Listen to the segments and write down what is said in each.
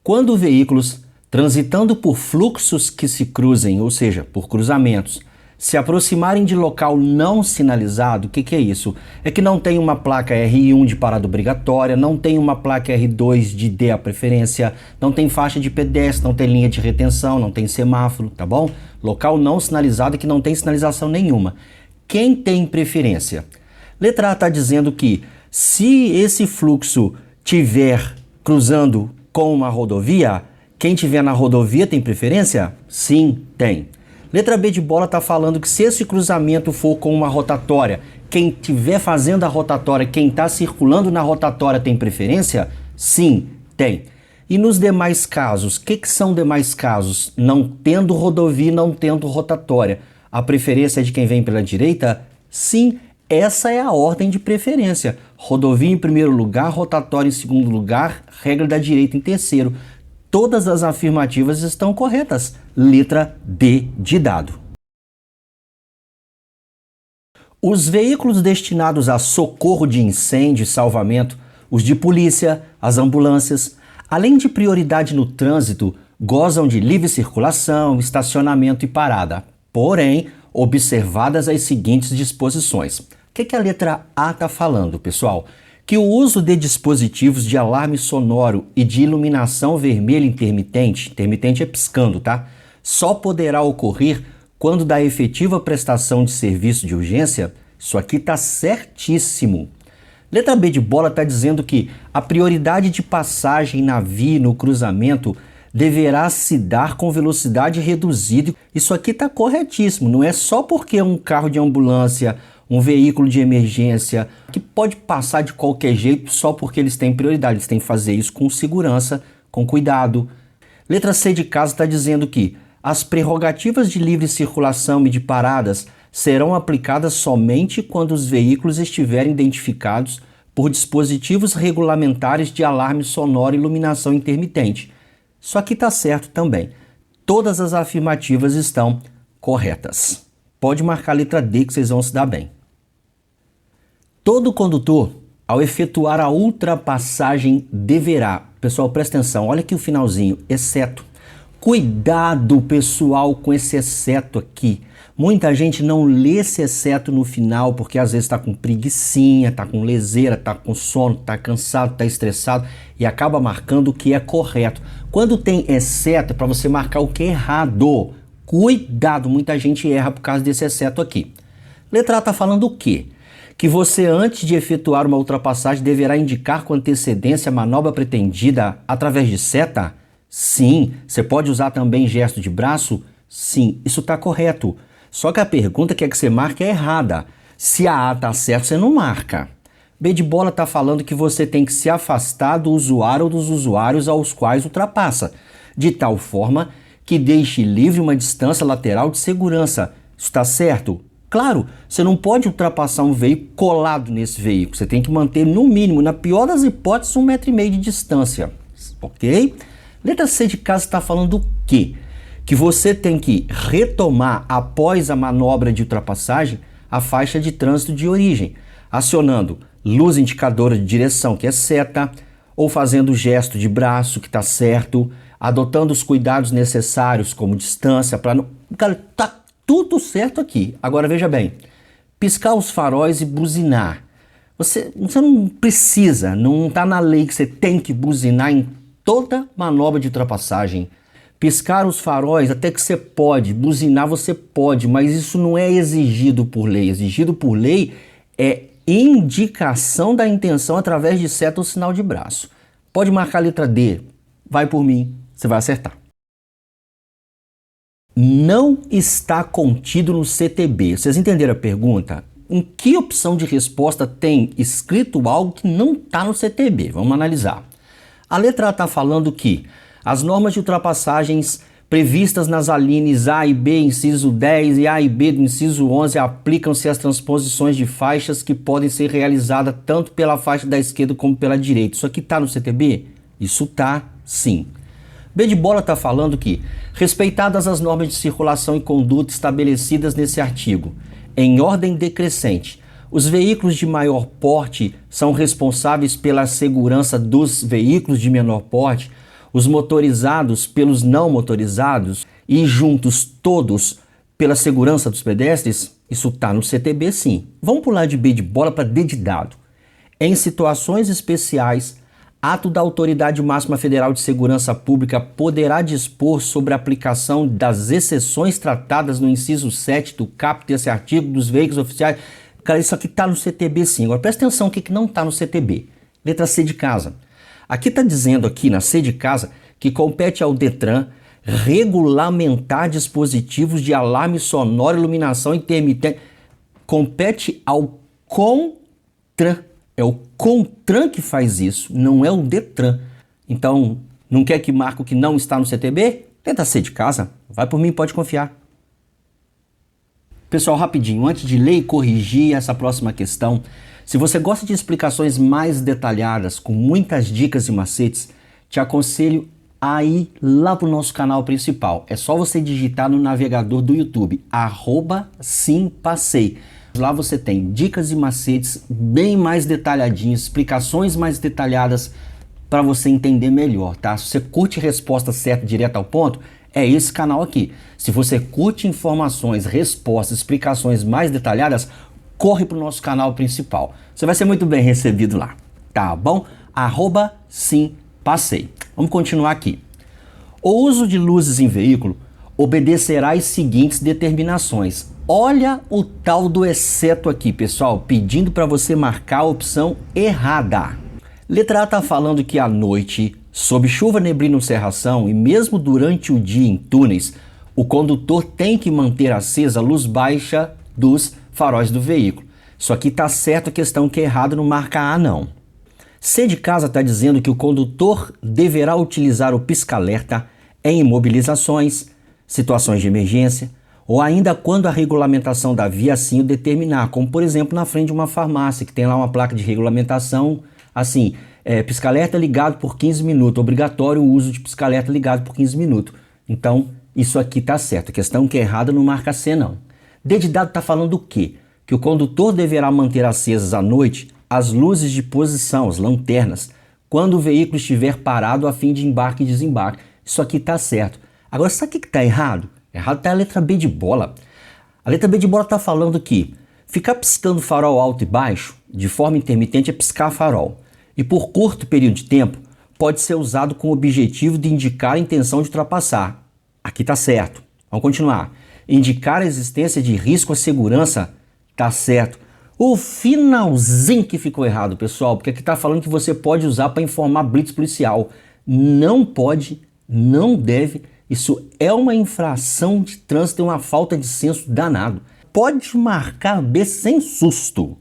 Quando veículos transitando por fluxos que se cruzem, ou seja, por cruzamentos, se aproximarem de local não sinalizado, o que é isso? É que não tem uma placa R1 de parada obrigatória, não tem uma placa R2 de dê a preferência, não tem faixa de pedestre, não tem linha de retenção, não tem semáforo, tá bom? Local não sinalizado é que não tem sinalização nenhuma. Quem tem preferência? Letra A está dizendo que se esse fluxo tiver cruzando com uma rodovia, quem tiver na rodovia tem preferência? Sim, tem. Letra B de bola está falando que se esse cruzamento for com uma rotatória, quem estiver fazendo a rotatória, quem está circulando na rotatória tem preferência? Sim, tem. E nos demais casos, o que são demais casos? Não tendo rodovia, não tendo rotatória. A preferência é de quem vem pela direita? Sim, essa é a ordem de preferência. Rodovia em primeiro lugar, rotatória em segundo lugar, regra da direita em terceiro. Todas as afirmativas estão corretas. Letra D de dado. Os veículos destinados a socorro de incêndio e salvamento, os de polícia, as ambulâncias, além de prioridade no trânsito, gozam de livre circulação, estacionamento e parada. Porém, observadas as seguintes disposições. O que a letra A está falando, pessoal? Que o uso de dispositivos de alarme sonoro e de iluminação vermelha intermitente, intermitente é piscando, tá? Só poderá ocorrer quando da efetiva prestação de serviço de urgência. Isso aqui está certíssimo. Letra B de bola está dizendo que a prioridade de passagem na via e no cruzamento deverá se dar com velocidade reduzida. Isso aqui está corretíssimo. Não é só porque um carro de ambulância, um veículo de emergência, que pode passar de qualquer jeito só porque eles têm prioridade. Eles têm que fazer isso com segurança, com cuidado. Letra C de casa está dizendo que as prerrogativas de livre circulação e de paradas serão aplicadas somente quando os veículos estiverem identificados por dispositivos regulamentares de alarme sonoro e iluminação intermitente. Isso aqui está certo também. Todas as afirmativas estão corretas. Pode marcar a letra D que vocês vão se dar bem. Todo condutor, ao efetuar a ultrapassagem, deverá... Pessoal, presta atenção, olha aqui o finalzinho, exceto. Cuidado, pessoal, com esse exceto aqui. Muita gente não lê esse exceto no final porque às vezes está com preguicinha, está com leseira, está com sono, está cansado, está estressado e acaba marcando o que é correto. Quando tem exceto é para você marcar o que é errado. Cuidado, muita gente erra por causa desse exceto aqui. Letra A está falando o quê? Que você, antes de efetuar uma ultrapassagem, deverá indicar com antecedência a manobra pretendida através de seta? Sim. Você pode usar também gesto de braço? Sim. Isso está correto. Só que a pergunta que você marca é errada. Se a A está certa, você não marca. B de bola está falando que você tem que se afastar do usuário ou dos usuários aos quais ultrapassa, de tal forma que deixe livre uma distância lateral de segurança. Isso está certo? Claro, você não pode ultrapassar um veículo colado nesse veículo. Você tem que manter, no mínimo, na pior das hipóteses, 1,5 m de distância. Ok? Letra C de casa está falando o quê? Que você tem que retomar, após a manobra de ultrapassagem, a faixa de trânsito de origem, acionando luz indicadora de direção, que é seta, ou fazendo gesto de braço, que está certo, adotando os cuidados necessários, como distância, para não... Cara, tá tudo certo aqui. Agora veja bem, piscar os faróis e buzinar. Você não precisa, não está na lei que você tem que buzinar em toda manobra de ultrapassagem. Piscar os faróis até que você pode, buzinar você pode, mas isso não é exigido por lei. Exigido por lei é indicação da intenção através de seta ou sinal de braço. Pode marcar a letra D, vai por mim, você vai acertar. Não está contido no CTB. Vocês entenderam a pergunta? Em que opção de resposta tem escrito algo que não está no CTB? Vamos analisar. A letra A está falando que as normas de ultrapassagens previstas nas alíneas A e B, inciso 10 e A e B do inciso 11 aplicam-se às transposições de faixas que podem ser realizadas tanto pela faixa da esquerda como pela direita. Isso aqui está no CTB? Isso está, sim. B de bola está falando que, respeitadas as normas de circulação e conduta estabelecidas nesse artigo, em ordem decrescente, os veículos de maior porte são responsáveis pela segurança dos veículos de menor porte. os motorizados pelos não motorizados e juntos todos pela segurança dos pedestres? Isso está no CTB sim. Vamos pular de B de bola para D de dado. Em situações especiais, ato da Autoridade Máxima Federal de Segurança Pública poderá dispor sobre a aplicação das exceções tratadas no inciso 7 do caput desse artigo dos veículos oficiais. Cara, isso aqui está no CTB sim. Agora presta atenção o que não está no CTB. Letra C de casa. Aqui está dizendo aqui na C de casa que compete ao Detran regulamentar dispositivos de alarme sonoro, iluminação intermitente. Compete ao CONTRAN. É o CONTRAN que faz isso, não é o Detran. Então, não quer que marque o que não está no CTB? Tenta ser de casa. Vai por mim, pode confiar. Pessoal, rapidinho, antes de ler e corrigir essa próxima questão, se você gosta de explicações mais detalhadas, com muitas dicas e macetes, te aconselho a ir lá para o nosso canal principal. É só você digitar no navegador do YouTube, @simpassei. Lá você tem dicas e macetes bem mais detalhadinhos, explicações mais detalhadas para você entender melhor, tá? Se você curte resposta certa, direto ao ponto, é esse canal aqui. Se você curte informações, respostas, explicações mais detalhadas, corre para o nosso canal principal. Você vai ser muito bem recebido lá, tá bom? @simpassei. Vamos continuar aqui. O uso de luzes em veículo obedecerá às seguintes determinações. Olha o tal do exceto aqui, pessoal, pedindo para você marcar a opção errada. Letra A está falando que à noite, sob chuva, neblina ou cerração, e mesmo durante o dia em túneis, o condutor tem que manter acesa a luz baixa dos faróis do veículo. Isso aqui está certo, a questão que é errado não marca A não. C de casa está dizendo que o condutor deverá utilizar o pisca-alerta em imobilizações, situações de emergência, ou ainda quando a regulamentação da via assim o determinar, como por exemplo na frente de uma farmácia, que tem lá uma placa de regulamentação, assim, pisca-alerta ligado por 15 minutos, obrigatório o uso de pisca-alerta ligado por 15 minutos. Então, isso aqui está certo, a questão que é errada não marca C não. D de dado está falando o quê? Que o condutor deverá manter acesas à noite as luzes de posição, as lanternas, quando o veículo estiver parado a fim de embarque e desembarque. Isso aqui está certo. Agora, sabe o que está errado? Errado está a letra B de bola. A letra B de bola está falando que ficar piscando farol alto e baixo, de forma intermitente, é piscar farol. E por curto período de tempo, pode ser usado com o objetivo de indicar a intenção de ultrapassar. Aqui está certo. Vamos continuar. Indicar a existência de risco à segurança, está certo. O finalzinho que ficou errado, pessoal, porque aqui está falando que você pode usar para informar blitz policial. Não pode, não deve. Isso é uma infração de trânsito, é uma falta de senso danado. Pode marcar B sem susto.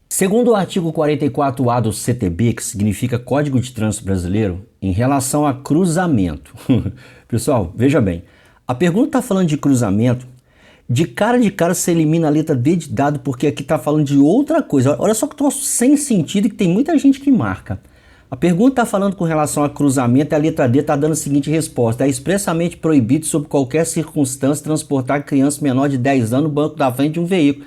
Segundo o artigo 44A do CTB, que significa Código de Trânsito Brasileiro, em relação a cruzamento. Pessoal, veja bem, a pergunta está falando de cruzamento, de cara você elimina a letra D de dado, porque aqui está falando de outra coisa. Olha só que troço sem sentido e que tem muita gente que marca. A pergunta está falando com relação a cruzamento e a letra D está dando a seguinte resposta. É expressamente proibido, sob qualquer circunstância, transportar criança menor de 10 anos no banco da frente de um veículo.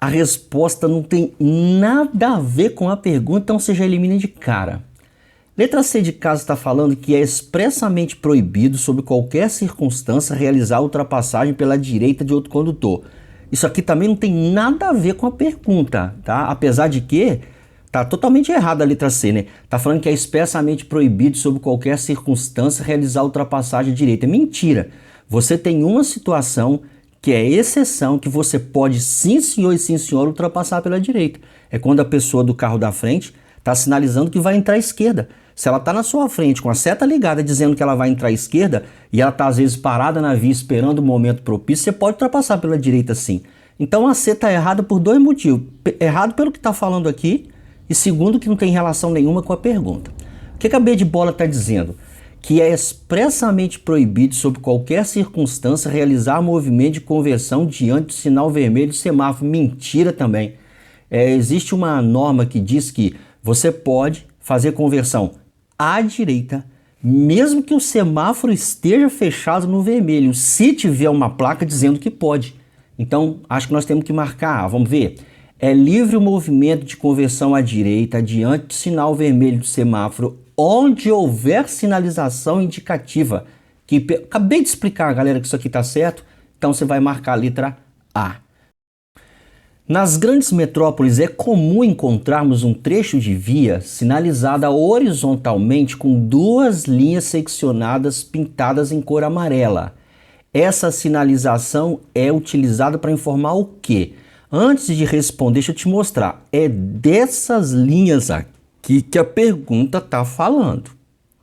A resposta não tem nada a ver com a pergunta, então você já elimina de cara. Letra C de casa está falando que é expressamente proibido, sob qualquer circunstância, realizar a ultrapassagem pela direita de outro condutor. Isso aqui também não tem nada a ver com a pergunta, tá? Apesar de que tá totalmente errado a letra C, né? Tá falando que é expressamente proibido, sob qualquer circunstância, realizar a ultrapassagem à direita. Mentira! Você tem uma situação que é exceção, que você pode, sim senhor e sim senhora, ultrapassar pela direita. É quando a pessoa do carro da frente está sinalizando que vai entrar à esquerda. Se ela está na sua frente com a seta ligada dizendo que ela vai entrar à esquerda e ela está às vezes parada na via esperando o momento propício, você pode ultrapassar pela direita sim. Então a C está errada por dois motivos. Errado pelo que está falando aqui e segundo que não tem relação nenhuma com a pergunta. O que a B de bola está dizendo? Que é expressamente proibido, sob qualquer circunstância, realizar movimento de conversão diante do sinal vermelho do semáforo. Mentira também. Existe uma norma que diz que você pode fazer conversão à direita, mesmo que o semáforo esteja fechado no vermelho, se tiver uma placa dizendo que pode. Então, acho que nós temos que marcar, vamos ver. É livre o movimento de conversão à direita diante do sinal vermelho do semáforo onde houver sinalização indicativa. Acabei de explicar, galera, que isso aqui está certo, então você vai marcar a letra A. Nas grandes metrópoles é comum encontrarmos um trecho de via sinalizada horizontalmente com duas linhas seccionadas pintadas em cor amarela. Essa sinalização é utilizada para informar o quê? Antes de responder, deixa eu te mostrar. É dessas linhas aqui que a pergunta está falando,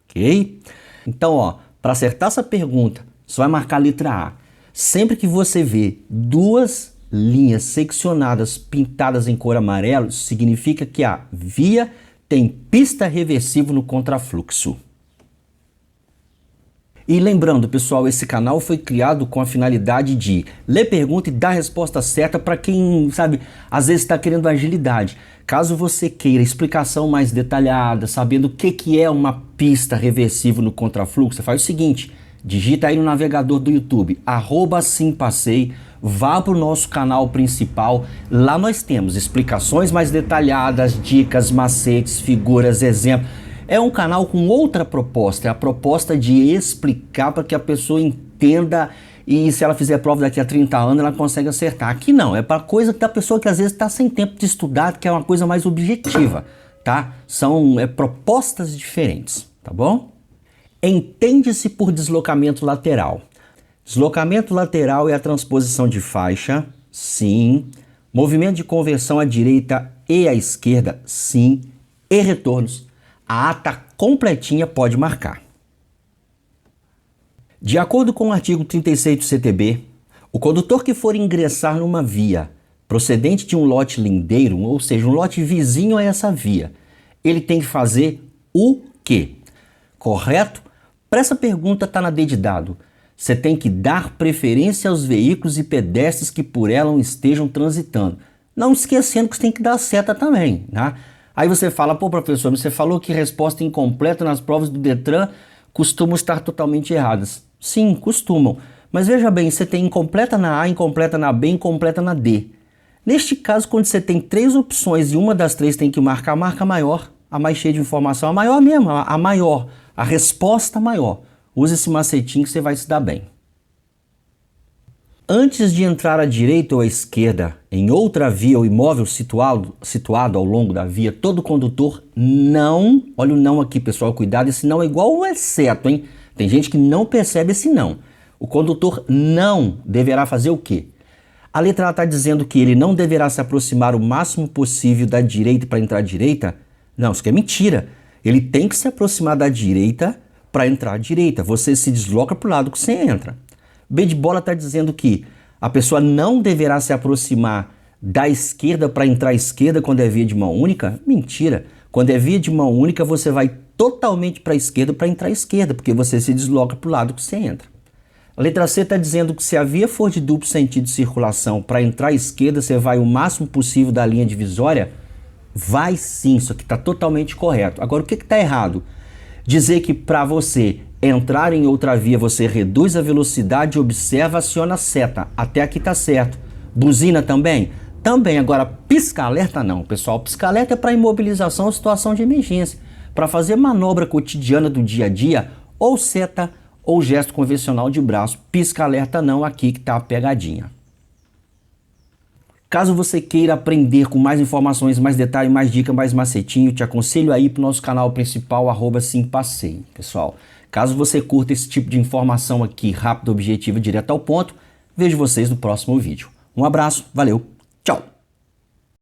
ok? Então, ó, para acertar essa pergunta, você vai marcar a letra A. Sempre que você vê duas linhas seccionadas pintadas em cor amarelo, isso significa que a via tem pista reversível no contrafluxo. E lembrando, pessoal, esse canal foi criado com a finalidade de ler pergunta e dar a resposta certa para quem, sabe, às vezes está querendo agilidade. Caso você queira explicação mais detalhada, sabendo o que é uma pista reversível no contrafluxo, faz o seguinte, digita aí no navegador do YouTube, @simpassei, vá para o nosso canal principal, lá nós temos explicações mais detalhadas, dicas, macetes, figuras, exemplos. É um canal com outra proposta, é a proposta de explicar para que a pessoa entenda e se ela fizer prova daqui a 30 anos ela consegue acertar. Aqui não, é para coisa da pessoa que às vezes está sem tempo de estudar, que é uma coisa mais objetiva, tá? São propostas diferentes, tá bom? Entende-se por deslocamento lateral. Deslocamento lateral é a transposição de faixa, sim. Movimento de conversão à direita e à esquerda, sim. E retornos. A ata completinha pode marcar. De acordo com o artigo 36 do CTB, o condutor que for ingressar numa via procedente de um lote lindeiro, ou seja, um lote vizinho a essa via, ele tem que fazer o quê? Correto? Para essa pergunta está na D de dado. Você tem que dar preferência aos veículos e pedestres que por ela estejam transitando. Não esquecendo que você tem que dar seta também, né? Aí você fala, pô professor, você falou que resposta incompleta nas provas do Detran costumam estar totalmente erradas. Sim, costumam. Mas veja bem, você tem incompleta na A, incompleta na B, incompleta na D. Neste caso, quando você tem três opções e uma das três tem que marcar, marca a maior, a mais cheia de informação, a maior mesmo, a maior, a resposta maior. Use esse macetinho que você vai se dar bem. Antes de entrar à direita ou à esquerda em outra via ou imóvel situado ao longo da via, todo condutor não, olha o não aqui pessoal, cuidado, esse não é igual ao exceto, hein? Tem gente que não percebe esse não. O condutor não deverá fazer o quê? A letra A está dizendo que ele não deverá se aproximar o máximo possível da direita para entrar à direita? Não, isso aqui é mentira. Ele tem que se aproximar da direita para entrar à direita. Você se desloca para o lado que você entra. B de bola está dizendo que a pessoa não deverá se aproximar da esquerda para entrar à esquerda quando é via de mão única? Mentira. Quando é via de mão única, você vai totalmente para a esquerda para entrar à esquerda, porque você se desloca para o lado que você entra. A letra C está dizendo que se a via for de duplo sentido de circulação, para entrar à esquerda, você vai o máximo possível da linha divisória? Vai sim, isso aqui está totalmente correto. Agora, o que está errado? Dizer que para você entrar em outra via, você reduz a velocidade, observa, aciona a seta. Até aqui está certo. Buzina também? Também. Agora, pisca-alerta não, pessoal. Pisca-alerta é para imobilização ou situação de emergência. Para fazer manobra cotidiana do dia a dia, ou seta ou gesto convencional de braço. Pisca-alerta não, aqui que está a pegadinha. Caso você queira aprender com mais informações, mais detalhes, mais dicas, mais macetinho, te aconselho aí para o nosso canal principal, @simpassei, pessoal. Caso você curta esse tipo de informação aqui, rápido, objetiva, direto ao ponto, vejo vocês no próximo vídeo. Um abraço, valeu!